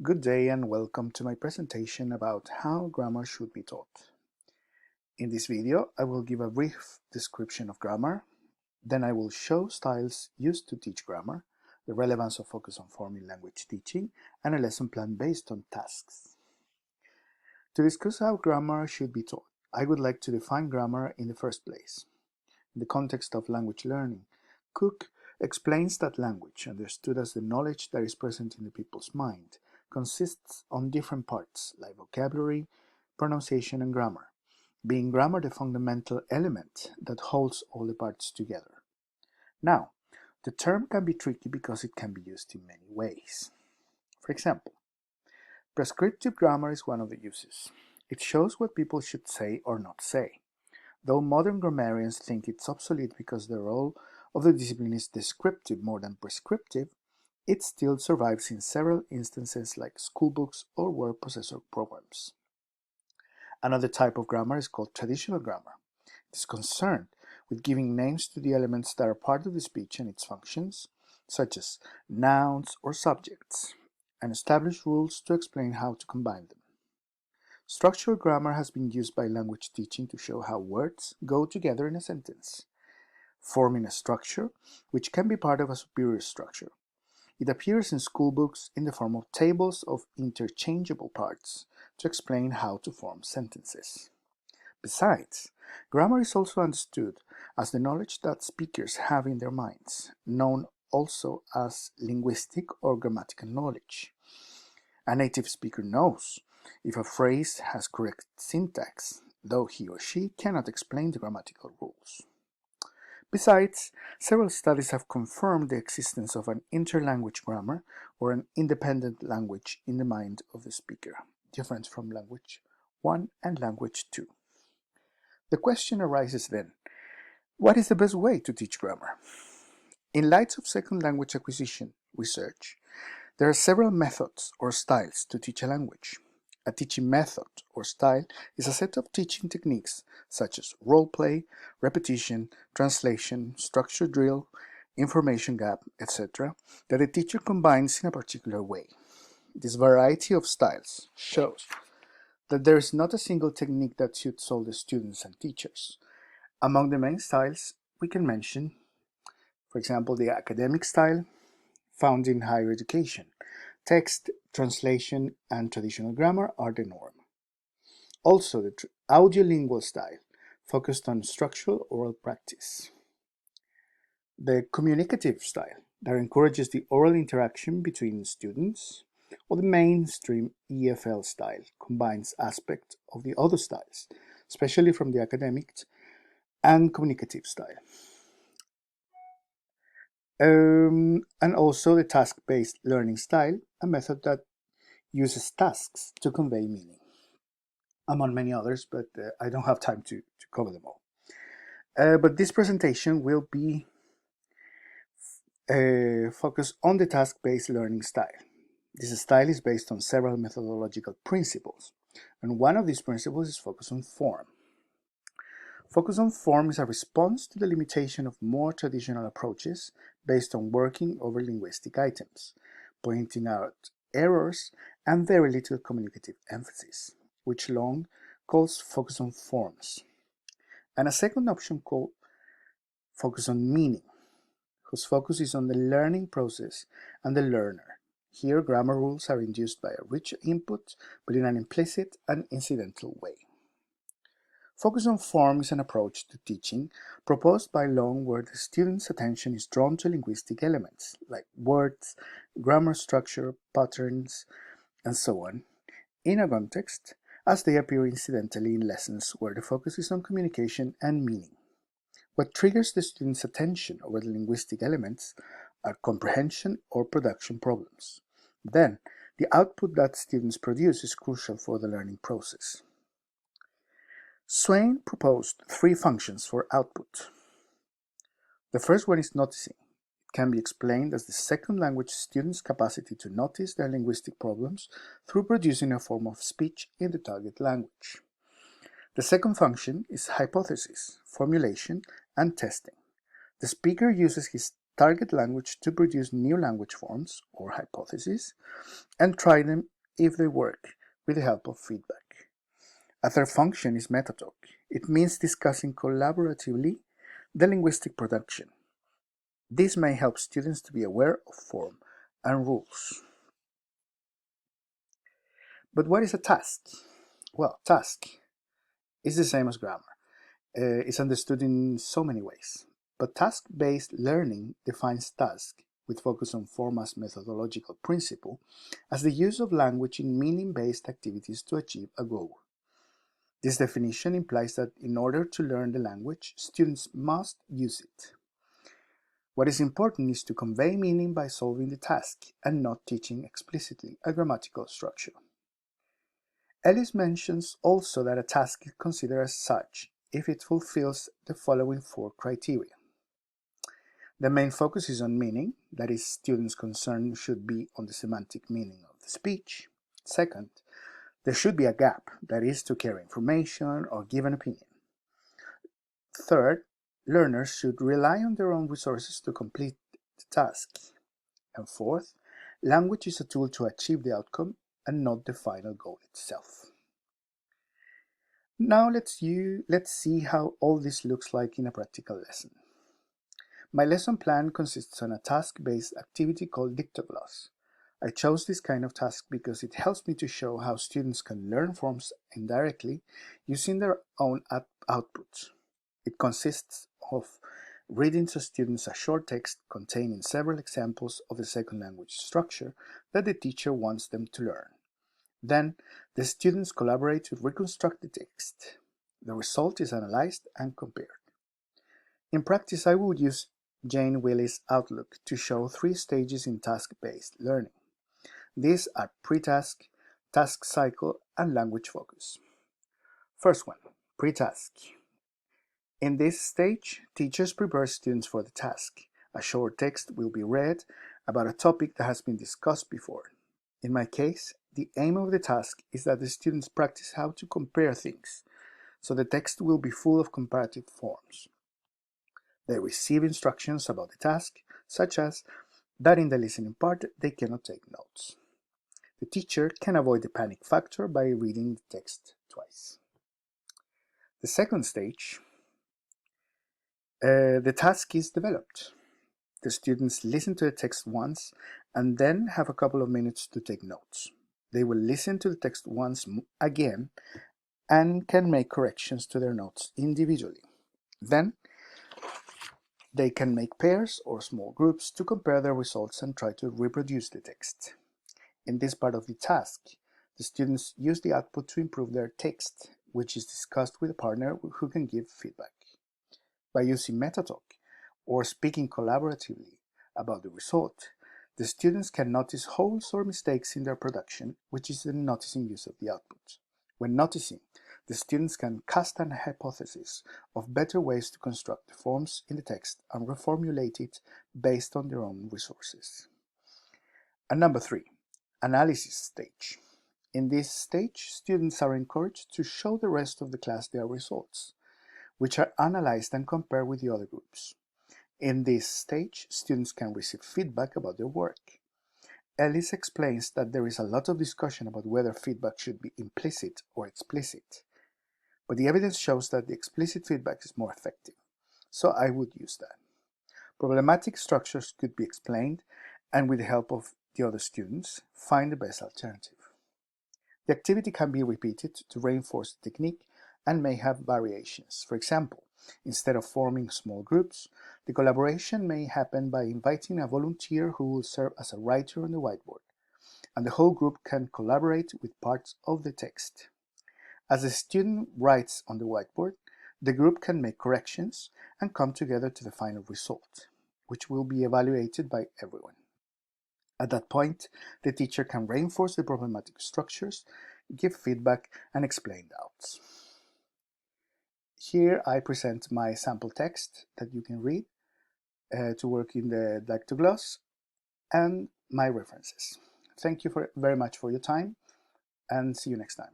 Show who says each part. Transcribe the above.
Speaker 1: Good day and welcome to my presentation about how grammar should be taught. In this video, I will give a brief description of grammar, then I will show styles used to teach grammar, the relevance of focus on form in language teaching, and a lesson plan based on tasks. To discuss how grammar should be taught, I would like to define grammar in the first place. In the context of language learning, Cook explains that language, understood as the knowledge that is present in the people's mind, consists on different parts like vocabulary, pronunciation, and grammar, being grammar the fundamental element that holds all the parts together. Now, the term can be tricky because it can be used in many ways. For example, prescriptive grammar is one of the uses. It shows what people should say or not say. Though modern grammarians think it's obsolete because the role of the discipline is descriptive more than prescriptive, it still survives in several instances like schoolbooks or word processor programs. Another type of grammar is called traditional grammar. It is concerned with giving names to the elements that are part of the speech and its functions, such as nouns or subjects, and establish rules to explain how to combine them. Structural grammar has been used by language teaching to show how words go together in a sentence, forming a structure which can be part of a superior structure. It appears in schoolbooks in the form of tables of interchangeable parts to explain how to form sentences. Besides, grammar is also understood as the knowledge that speakers have in their minds, known also as linguistic or grammatical knowledge. A native speaker knows if a phrase has correct syntax, though he or she cannot explain the grammatical rules. Besides, several studies have confirmed the existence of an interlanguage grammar or an independent language in the mind of the speaker, different from language 1 and language 2. The question arises then, what is the best way to teach grammar? In light of second language acquisition research, there are several methods or styles to teach a language. A teaching method or style is a set of teaching techniques such as role play, repetition, translation, structure drill, information gap, etc. that the teacher combines in a particular way. This variety of styles shows that there is not a single technique that suits all the students and teachers. Among the main styles, we can mention, for example, the academic style, found in higher education. Text, translation, and traditional grammar are the norm. Also, the audiolingual style, focused on structural oral practice. The communicative style, that encourages the oral interaction between students, or the mainstream EFL style, combines aspects of the other styles, especially from the academic and communicative style. And also the task-based learning style, a method that uses tasks to convey meaning, among many others, but I don't have time to cover them all. But this presentation will be focused on the task-based learning style. This style is based on several methodological principles, and one of these principles is focus on form. Focus on form is a response to the limitation of more traditional approaches based on working over linguistic items, pointing out errors and very little communicative emphasis, which Long calls focus on forms. And a second option called focus on meaning, whose focus is on the learning process and the learner. Here, grammar rules are induced by a rich input, but in an implicit and incidental way. Focus on form is an approach to teaching proposed by Long where the student's attention is drawn to linguistic elements like words, grammar structure, patterns, and so on, in a context as they appear incidentally in lessons where the focus is on communication and meaning. What triggers the student's attention over the linguistic elements are comprehension or production problems. Then, the output that students produce is crucial for the learning process. Swain proposed 3 functions for output. The first one is noticing. It can be explained as the second language student's capacity to notice their linguistic problems through producing a form of speech in the target language. The second function is hypothesis, formulation, and testing. The speaker uses his target language to produce new language forms, or hypotheses, and try them if they work with the help of feedback. A third function is meta talk. It means discussing collaboratively the linguistic production. This may help students to be aware of form and rules. But what is a task? Well, task is the same as grammar. It's understood in so many ways. But task-based learning defines task with focus on form as methodological principle as the use of language in meaning-based activities to achieve a goal. This definition implies that in order to learn the language, students must use it. What is important is to convey meaning by solving the task and not teaching explicitly a grammatical structure. Ellis mentions also that a task is considered as such if it fulfills the following 4 criteria. The main focus is on meaning, that is, students' concern should be on the semantic meaning of the speech. Second, there should be a gap, that is, to carry information or give an opinion. Third, learners should rely on their own resources to complete the task. And fourth, language is a tool to achieve the outcome and not the final goal itself. Now let's see how all this looks like in a practical lesson. My lesson plan consists on a task-based activity called Dictogloss. I chose this kind of task because it helps me to show how students can learn forms indirectly using their own outputs. It consists of reading to students a short text containing several examples of the second language structure that the teacher wants them to learn. Then, the students collaborate to reconstruct the text. The result is analyzed and compared. In practice, I will use Jane Willis' Outlook to show 3 stages in task-based learning. These are pre-task, task cycle, and language focus. First one, pre-task. In this stage, teachers prepare students for the task. A short text will be read about a topic that has been discussed before. In my case, the aim of the task is that the students practice how to compare things, so the text will be full of comparative forms. They receive instructions about the task, such as that in the listening part they cannot take notes. The teacher can avoid the panic factor by reading the text twice. The second stage, the task is developed. The students listen to the text once and then have a couple of minutes to take notes. They will listen to the text once again and can make corrections to their notes individually. Then, they can make pairs or small groups to compare their results and try to reproduce the text. In this part of the task, the students use the output to improve their text, which is discussed with a partner who can give feedback. By using meta-talk or speaking collaboratively about the result, the students can notice holes or mistakes in their production, which is the noticing use of the output. When noticing, the students can cast an hypothesis of better ways to construct the forms in the text and reformulate it based on their own resources. And number 3, analysis stage. In this stage, students are encouraged to show the rest of the class their results, which are analyzed and compared with the other groups. In this stage, students can receive feedback about their work. Ellis explains that there is a lot of discussion about whether feedback should be implicit or explicit, but the evidence shows that the explicit feedback is more effective, so I would use that. Problematic structures could be explained, and with the help of the other students, find the best alternative. The activity can be repeated to reinforce the technique and may have variations. For example, instead of forming small groups, the collaboration may happen by inviting a volunteer who will serve as a writer on the whiteboard, and the whole group can collaborate with parts of the text. As the student writes on the whiteboard, the group can make corrections and come together to the final result, which will be evaluated by everyone. At that point, the teacher can reinforce the problematic structures, give feedback, and explain doubts. Here I present my sample text that you can read to work in the Dictogloss and my references. Thank you very much for your time, and see you next time.